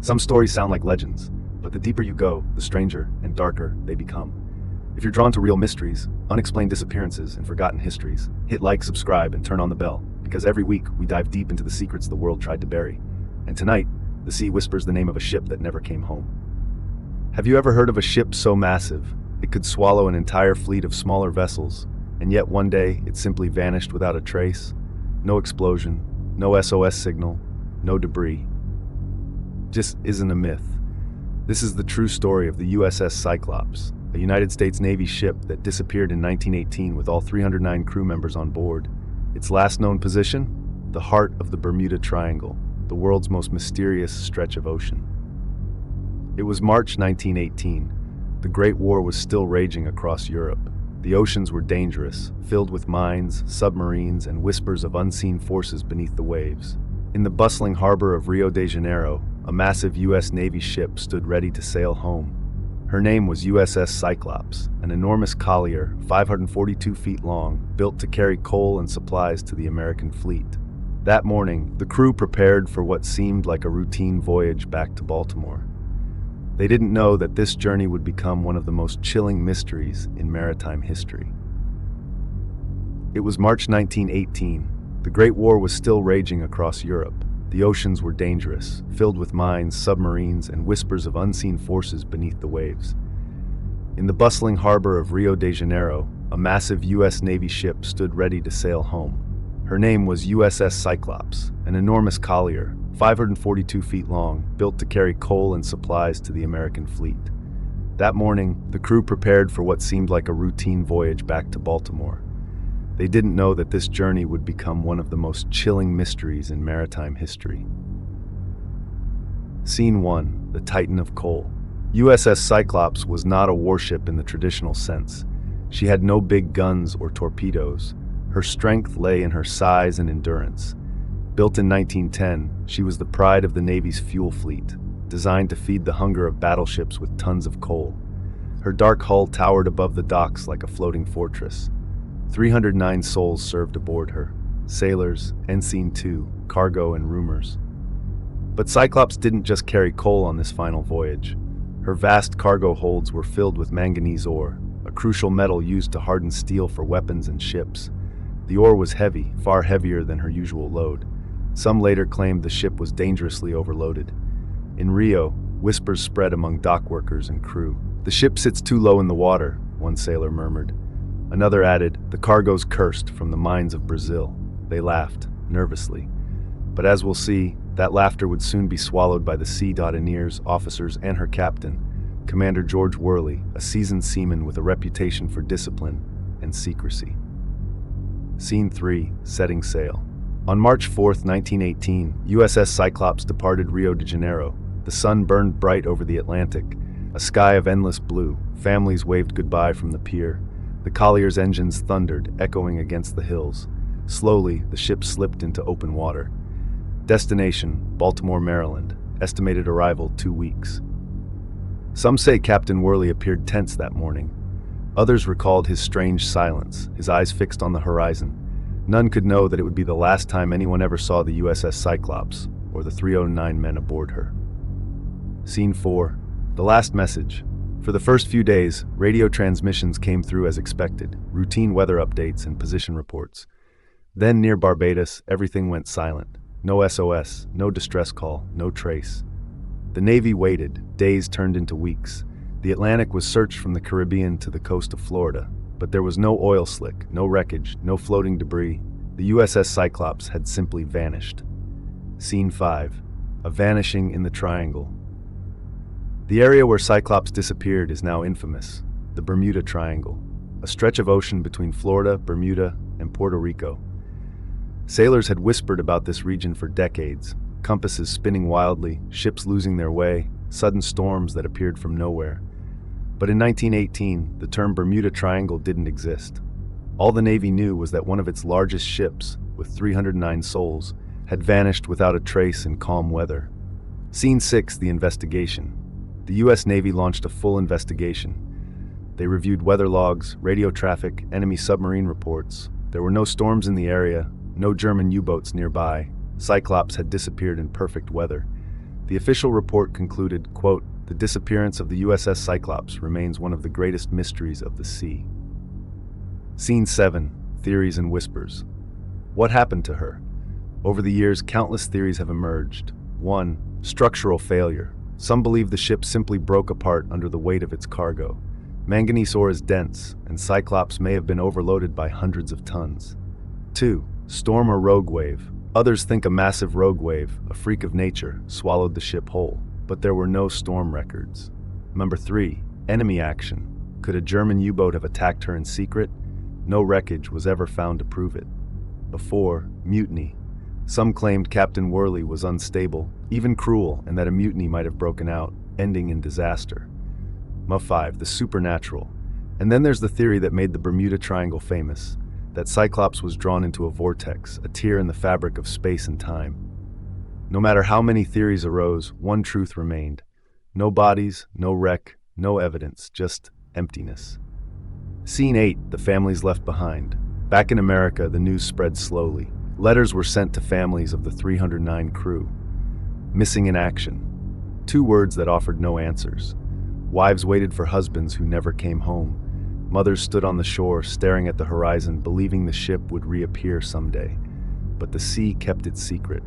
Some stories sound like legends, but the deeper you go, the stranger and darker they become. If you're drawn to real mysteries, unexplained disappearances, and forgotten histories, hit like, subscribe, and turn on the bell, because every week we dive deep into the secrets the world tried to bury. And tonight, the sea whispers the name of a ship that never came home. Have you ever heard of a ship so massive it could swallow an entire fleet of smaller vessels, and yet one day it simply vanished without a trace? No explosion, no SOS signal, no debris. Just isn't a myth. This is the true story of the USS Cyclops, a United States Navy ship that disappeared in 1918 with all 309 crew members on board. Its last known position? The heart of the Bermuda Triangle, the world's most mysterious stretch of ocean. It was March 1918. The Great War was still raging across Europe. The oceans were dangerous, filled with mines, submarines, and whispers of unseen forces beneath the waves. In the bustling harbor of Rio de Janeiro, a massive U.S. Navy ship stood ready to sail home. Her name was USS Cyclops, an enormous collier, 542 feet long, built to carry coal and supplies to the American fleet. That morning, the crew prepared for what seemed like a routine voyage back to Baltimore. They didn't know that this journey would become one of the most chilling mysteries in maritime history. It was March 1918. The Great War was still raging across Europe. The oceans were dangerous, filled with mines, submarines, and whispers of unseen forces beneath the waves. In the bustling harbor of Rio de Janeiro, a massive U.S. Navy ship stood ready to sail home. Her name was USS Cyclops, an enormous collier, 542 feet long, built to carry coal and supplies to the American fleet. That morning, the crew prepared for what seemed like a routine voyage back to Baltimore. They didn't know that this journey would become one of the most chilling mysteries in maritime history. Scene 1. The Titan of Coal. USS Cyclops was not a warship in the traditional sense. She had no big guns or torpedoes. Her strength lay in her size and endurance. Built in 1910, she was the pride of the Navy's fuel fleet, designed to feed the hunger of battleships with tons of coal. Her dark hull towered above the docks like a floating fortress. 309 souls served aboard her: sailors, ensign 2, cargo, and roomers. But Cyclops didn't just carry coal on this final voyage. Her vast cargo holds were filled with manganese ore, a crucial metal used to harden steel for weapons and ships. The ore was heavy, far heavier than her usual load. Some later claimed the ship was dangerously overloaded. In Rio, whispers spread among dock workers and crew. "The ship sits too low in the water," one sailor murmured. Another added, "The cargo's cursed from the mines of Brazil." They laughed, nervously. But as we'll see, that laughter would soon be swallowed by the Sea-Engineers, officers, and her captain, Commander George Worley, a seasoned seaman with a reputation for discipline and secrecy. Scene 3. Setting sail. On March 4, 1918, USS Cyclops departed Rio de Janeiro. The sun burned bright over the Atlantic, a sky of endless blue. Families waved goodbye from the pier. The collier's engines thundered, echoing against the hills. Slowly, the ship slipped into open water. Destination: Baltimore, Maryland. Estimated arrival: 2 weeks. Some say Captain Worley appeared tense that morning. Others recalled his strange silence, his eyes fixed on the horizon. None could know that it would be the last time anyone ever saw the USS Cyclops, or the 309 men aboard her. Scene 4. The last message. For the first few days, radio transmissions came through as expected, routine weather updates and position reports. Then near Barbados, everything went silent. No SOS, no distress call, no trace. The Navy waited. Days turned into weeks. The Atlantic was searched from the Caribbean to the coast of Florida, but there was no oil slick, no wreckage, no floating debris. The USS Cyclops had simply vanished. Scene 5. A vanishing in the Triangle. The area where Cyclops disappeared is now infamous: the Bermuda Triangle, a stretch of ocean between Florida, Bermuda, and Puerto Rico. Sailors had whispered about this region for decades: compasses spinning wildly, ships losing their way, sudden storms that appeared from nowhere. But in 1918, the term Bermuda Triangle didn't exist. All the Navy knew was that one of its largest ships, with 309 souls, had vanished without a trace in calm weather. Scene 6. The investigation. The U.S. Navy launched a full investigation. They reviewed weather logs, radio traffic, enemy submarine reports. There were no storms in the area, no German U-boats nearby. Cyclops had disappeared in perfect weather. The official report concluded, quote, "The disappearance of the USS Cyclops remains one of the greatest mysteries of the sea." Scene 7. Theories and whispers. What happened to her? Over the years, countless theories have emerged. 1. Structural failure. Some believe the ship simply broke apart under the weight of its cargo. Manganese ore is dense, and Cyclops may have been overloaded by hundreds of tons. 2. Storm or rogue wave. Others think a massive rogue wave, a freak of nature, swallowed the ship whole, but there were no storm records. Number 3. Enemy action. Could a German U-boat have attacked her in secret? No wreckage was ever found to prove it. 4. Mutiny. Some claimed Captain Worley was unstable, even cruel, and that a mutiny might have broken out, ending in disaster. 5. The supernatural. And then there's the theory that made the Bermuda Triangle famous, that Cyclops was drawn into a vortex, a tear in the fabric of space and time. No matter how many theories arose, one truth remained. No bodies, no wreck, no evidence, just emptiness. Scene 8. The families left behind. Back in America, the news spread slowly. Letters were sent to families of the 309 crew. Missing in action. 2 words that offered no answers. Wives waited for husbands who never came home. Mothers stood on the shore, staring at the horizon, believing the ship would reappear someday. But the sea kept its secret.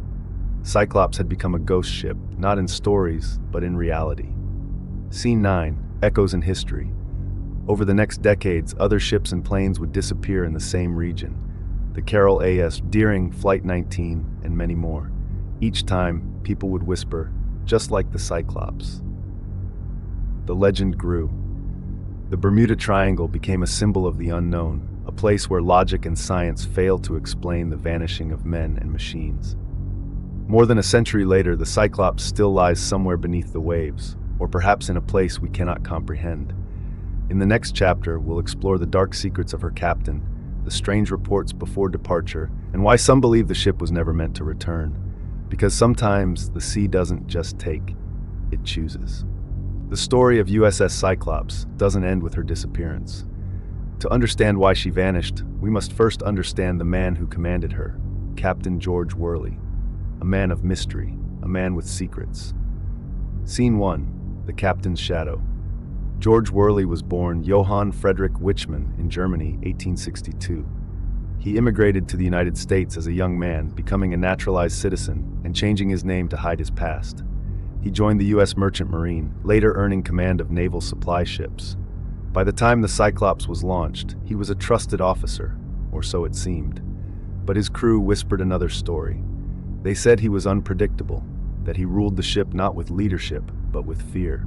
Cyclops had become a ghost ship, not in stories, but in reality. Scene 9. Echoes in history. Over the next decades, other ships and planes would disappear in the same region. The Carroll A.S., Deering, Flight 19, and many more. Each time, people would whisper, just like the Cyclops. The legend grew. The Bermuda Triangle became a symbol of the unknown, a place where logic and science failed to explain the vanishing of men and machines. More than a century later, the Cyclops still lies somewhere beneath the waves, or perhaps in a place we cannot comprehend. In the next chapter, we'll explore the dark secrets of her captain, the strange reports before departure, and why some believe the ship was never meant to return. Because sometimes the sea doesn't just take, it chooses. The story of USS Cyclops doesn't end with her disappearance. To understand why she vanished, we must first understand the man who commanded her, Captain George Worley, a man of mystery, a man with secrets. Scene 1. The Captain's Shadow. George Worley was born Johann Friedrich Wichmann in Germany, 1862. He immigrated to the United States as a young man, becoming a naturalized citizen and changing his name to hide his past. He joined the U.S. Merchant Marine, later earning command of naval supply ships. By the time the Cyclops was launched, he was a trusted officer, or so it seemed. But his crew whispered another story. They said he was unpredictable, that he ruled the ship not with leadership, but with fear.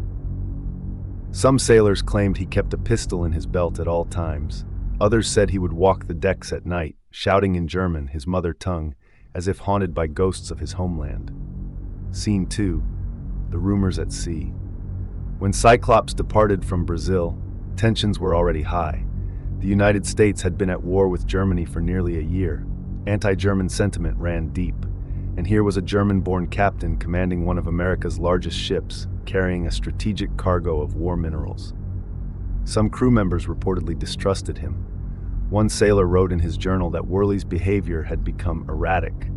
Some sailors claimed he kept a pistol in his belt at all times. Others said he would walk the decks at night, shouting in German, his mother tongue, as if haunted by ghosts of his homeland. Scene 2. The rumors at sea. When Cyclops departed from Brazil, tensions were already high. The United States had been at war with Germany for nearly a year. Anti-German sentiment ran deep, and here was a German-born captain commanding one of America's largest ships, carrying a strategic cargo of war minerals. Some crew members reportedly distrusted him. One sailor wrote in his journal that Worley's behavior had become erratic.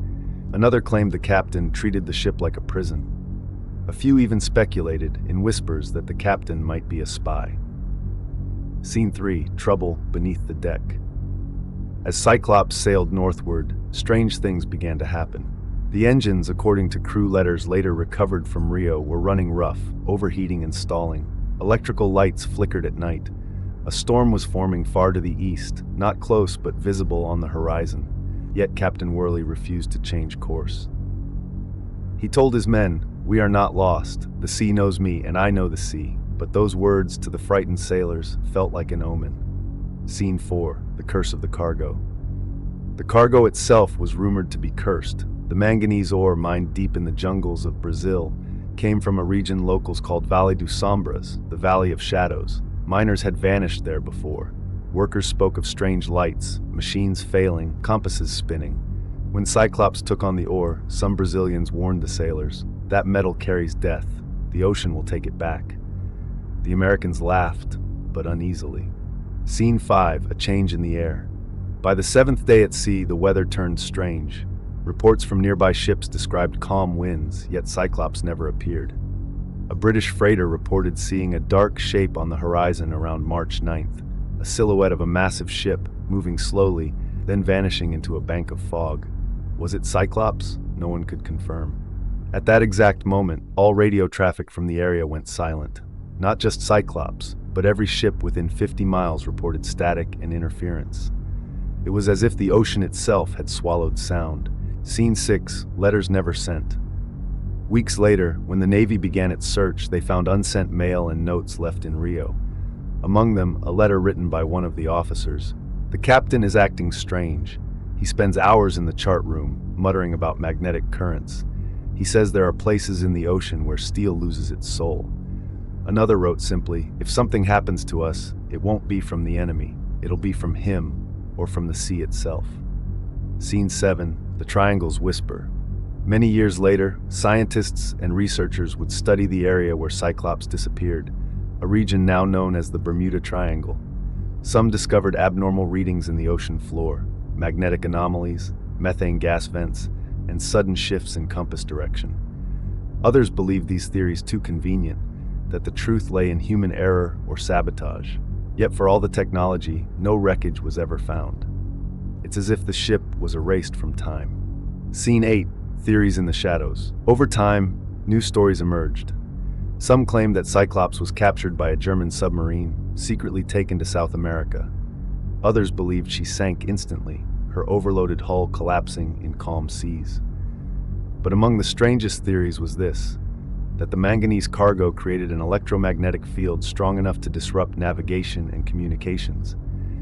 Another claimed the captain treated the ship like a prison. A few even speculated, in whispers, that the captain might be a spy. Scene 3. Trouble beneath the deck. As Cyclops sailed northward, strange things began to happen. The engines, according to crew letters later recovered from Rio, were running rough, overheating and stalling. Electrical lights flickered at night. A storm was forming far to the east, not close but visible on the horizon. Yet Captain Worley refused to change course. He told his men, "We are not lost. The sea knows me, and I know the sea." But those words, to the frightened sailors, felt like an omen. Scene 4. The Curse of the Cargo. The cargo itself was rumored to be cursed. The manganese ore mined deep in the jungles of Brazil came from a region locals called Vale dos Sombras, the Valley of Shadows. Miners had vanished there before. Workers spoke of strange lights, machines failing, compasses spinning. When Cyclops took on the ore, some Brazilians warned the sailors, "That metal carries death. The ocean will take it back." The Americans laughed, but uneasily. Scene 5. A change in the air. By the 7th day at sea, the weather turned strange. Reports from nearby ships described calm winds, yet Cyclops never appeared. A British freighter reported seeing a dark shape on the horizon around March 9th, a silhouette of a massive ship, moving slowly, then vanishing into a bank of fog. Was it Cyclops? No one could confirm. At that exact moment, all radio traffic from the area went silent. Not just Cyclops, but every ship within 50 miles reported static and interference. It was as if the ocean itself had swallowed sound. Scene 6, Letters Never Sent. Weeks later, when the Navy began its search, they found unsent mail and notes left in Rio. Among them, a letter written by one of the officers. The captain is acting strange. He spends hours in the chart room, muttering about magnetic currents. He says there are places in the ocean where steel loses its soul. Another wrote simply, if something happens to us, it won't be from the enemy. It'll be from him, or from the sea itself. Scene 7, The Triangle's Whisper. Many years later, scientists and researchers would study the area where Cyclops disappeared, a region now known as the Bermuda Triangle. Some discovered abnormal readings in the ocean floor, magnetic anomalies, methane gas vents, and sudden shifts in compass direction. Others believed these theories too convenient, that the truth lay in human error or sabotage. Yet for all the technology, no wreckage was ever found. It's as if the ship was erased from time. Scene 8, Theories in the Shadows. Over time, new stories emerged. Some claimed that Cyclops was captured by a German submarine, secretly taken to South America. Others believed she sank instantly, her overloaded hull collapsing in calm seas. But among the strangest theories was this, that the manganese cargo created an electromagnetic field strong enough to disrupt navigation and communications,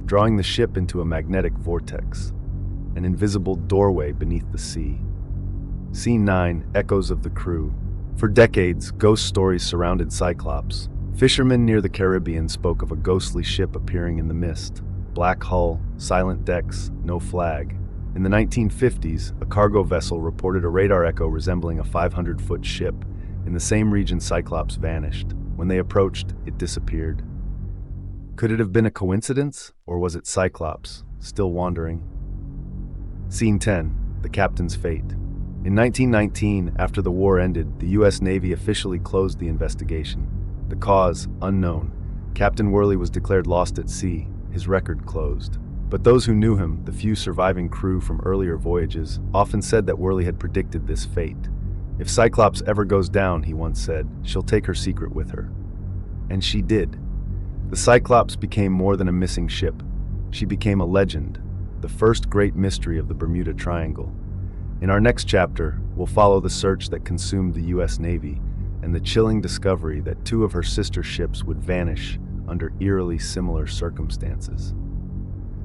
drawing the ship into a magnetic vortex, an invisible doorway beneath the sea. Scene 9, Echoes of the Crew. For decades, ghost stories surrounded Cyclops. Fishermen near the Caribbean spoke of a ghostly ship appearing in the mist. Black hull, silent decks, no flag. In the 1950s, a cargo vessel reported a radar echo resembling a 500-foot ship. In the same region, Cyclops vanished. When they approached, it disappeared. Could it have been a coincidence, or was it Cyclops, still wandering? Scene 10, The Captain's Fate. In 1919, after the war ended, the U.S. Navy officially closed the investigation. The cause, unknown. Captain Worley was declared lost at sea, his record closed. But those who knew him, the few surviving crew from earlier voyages, often said that Worley had predicted this fate. If Cyclops ever goes down, he once said, she'll take her secret with her. And she did. The Cyclops became more than a missing ship. She became a legend, the first great mystery of the Bermuda Triangle. In our next chapter, we'll follow the search that consumed the U.S. Navy and the chilling discovery that two of her sister ships would vanish under eerily similar circumstances.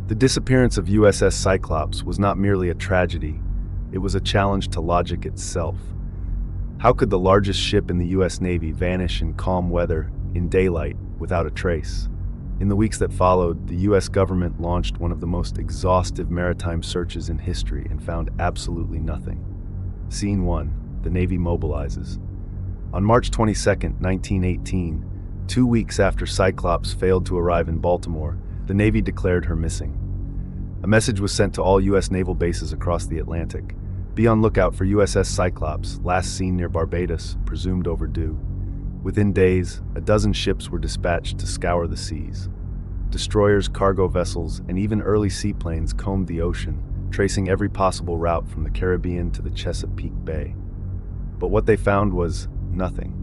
The disappearance of USS Cyclops was not merely a tragedy, it was a challenge to logic itself. How could the largest ship in the U.S. Navy vanish in calm weather, in daylight, without a trace? In the weeks that followed, the U.S. government launched one of the most exhaustive maritime searches in history and found absolutely nothing. Scene 1, The Navy mobilizes. On March 22, 1918, 2 weeks after Cyclops failed to arrive in Baltimore, the Navy declared her missing. A message was sent to all U.S. naval bases across the Atlantic. Be on lookout for USS Cyclops, last seen near Barbados, presumed overdue. Within days, a dozen ships were dispatched to scour the seas. Destroyers, cargo vessels, and even early seaplanes combed the ocean, tracing every possible route from the Caribbean to the Chesapeake Bay. But what they found was nothing.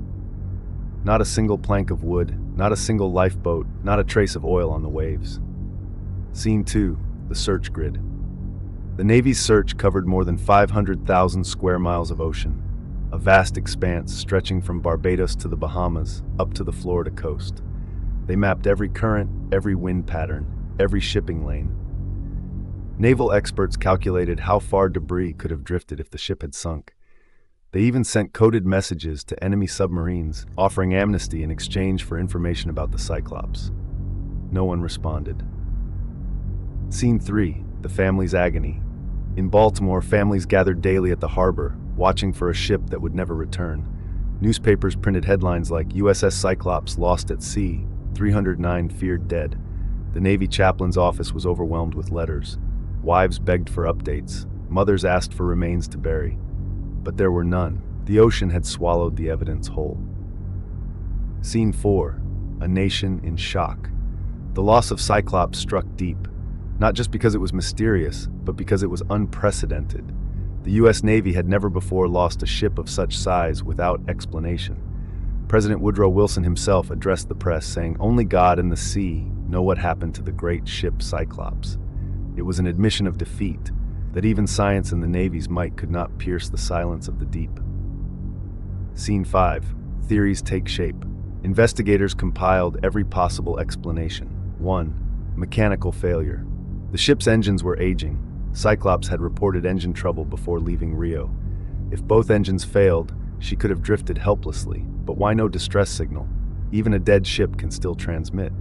Not a single plank of wood, not a single lifeboat, not a trace of oil on the waves. Scene 2, The Search Grid. The Navy's search covered more than 500,000 square miles of ocean, a vast expanse stretching from Barbados to the Bahamas, up to the Florida coast. They mapped every current, every wind pattern, every shipping lane. Naval experts calculated how far debris could have drifted if the ship had sunk. They even sent coded messages to enemy submarines, offering amnesty in exchange for information about the Cyclops. No one responded. Scene 3, The Family's Agony. In Baltimore, families gathered daily at the harbor, watching for a ship that would never return. Newspapers printed headlines like USS Cyclops lost at sea, 309 feared dead. The Navy chaplain's office was overwhelmed with letters. Wives begged for updates. Mothers asked for remains to bury, but there were none. The ocean had swallowed the evidence whole. Scene 4. A nation in shock. The loss of Cyclops struck deep, not just because it was mysterious, but because it was unprecedented. The U.S. Navy had never before lost a ship of such size without explanation. President Woodrow Wilson himself addressed the press, saying, "Only God and the sea know what happened to the great ship Cyclops." It was an admission of defeat, that even science and the Navy's might could not pierce the silence of the deep. Scene 5. Theories take shape. Investigators compiled every possible explanation. 1. Mechanical failure. The ship's engines were aging. Cyclops had reported engine trouble before leaving Rio. If both engines failed, she could have drifted helplessly. But why no distress signal? Even a dead ship can still transmit.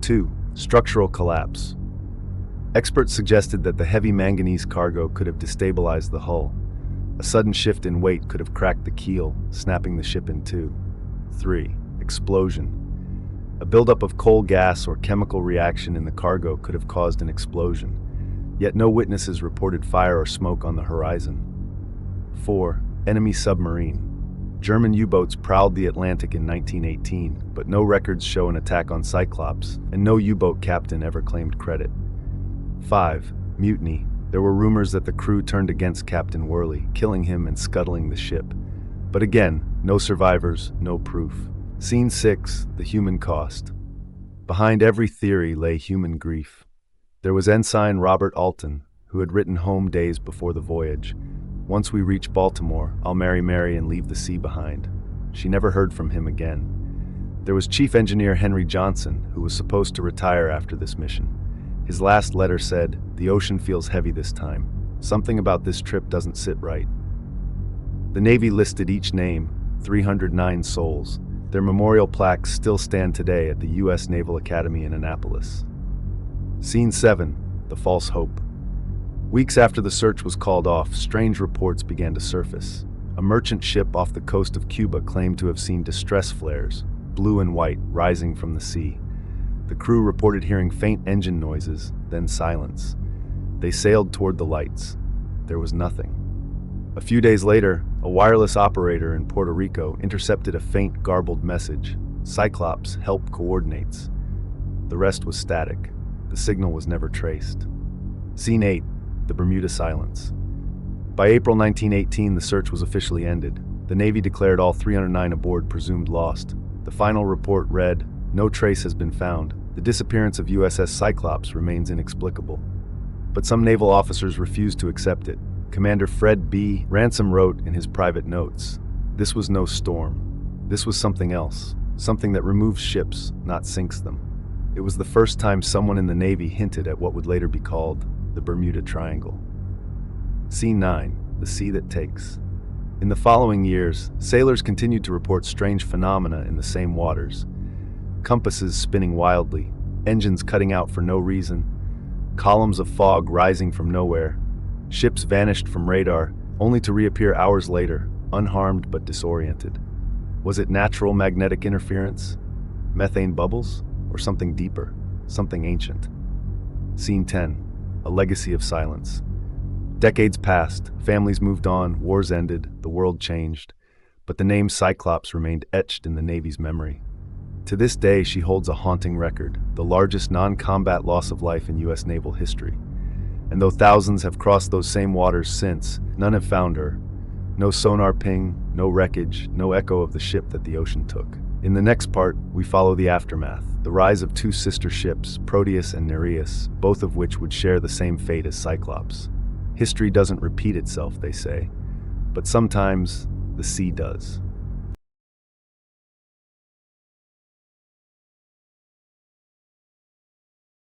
2. Structural collapse. Experts suggested that the heavy manganese cargo could have destabilized the hull. A sudden shift in weight could have cracked the keel, snapping the ship in two. 3. Explosion. A buildup of coal gas or chemical reaction in the cargo could have caused an explosion, yet no witnesses reported fire or smoke on the horizon. 4. Enemy submarine. German U-boats prowled the Atlantic in 1918, but no records show an attack on Cyclops, and no U-boat captain ever claimed credit. 5. Mutiny. There were rumors that the crew turned against Captain Worley, killing him and scuttling the ship. But again, no survivors, no proof. Scene 6. The human cost. Behind every theory lay human grief. There was Ensign Robert Alton, who had written home days before the voyage. "Once we reach Baltimore, I'll marry Mary and leave the sea behind." She never heard from him again. There was Chief Engineer Henry Johnson, who was supposed to retire after this mission. His last letter said, "The ocean feels heavy this time. Something about this trip doesn't sit right." The Navy listed each name, 309 souls. Their memorial plaques still stand today at the U.S. Naval Academy in Annapolis. Scene 7. The false hope. Weeks after the search was called off, strange reports began to surface. A merchant ship off the coast of Cuba claimed to have seen distress flares, blue and white, rising from the sea. The crew reported hearing faint engine noises, then silence. They sailed toward the lights. There was nothing. A few days later, a wireless operator in Puerto Rico intercepted a faint, garbled message: "Cyclops, help coordinates." The rest was static. The signal was never traced. Scene 8. The Bermuda Silence. By April 1918, the search was officially ended. The Navy declared all 309 aboard presumed lost. The final report read, "No trace has been found. The disappearance of USS Cyclops remains inexplicable." But some naval officers refused to accept it. Commander Fred B. Ransom wrote in his private notes, "This was no storm. This was something else, something that removes ships, not sinks them." It was the first time someone in the Navy hinted at what would later be called the Bermuda Triangle. Scene 9. The Sea That Takes. In the following years, sailors continued to report strange phenomena in the same waters. Compasses spinning wildly, engines cutting out for no reason, columns of fog rising from nowhere. Ships vanished from radar, only to reappear hours later, unharmed but disoriented. Was it natural magnetic interference, methane bubbles, or something deeper, something ancient? Scene 10. A legacy of silence. Decades passed, families moved on, wars ended, the world changed, but the name Cyclops remained etched in the Navy's memory. To this day, she holds a haunting record, the largest non-combat loss of life in U.S. naval history. And though thousands have crossed those same waters since, none have found her. No sonar ping, no wreckage, no echo of the ship that the ocean took. In the next part, we follow the aftermath, the rise of two sister ships, Proteus and Nereus, both of which would share the same fate as Cyclops. History doesn't repeat itself, they say, but sometimes the sea does.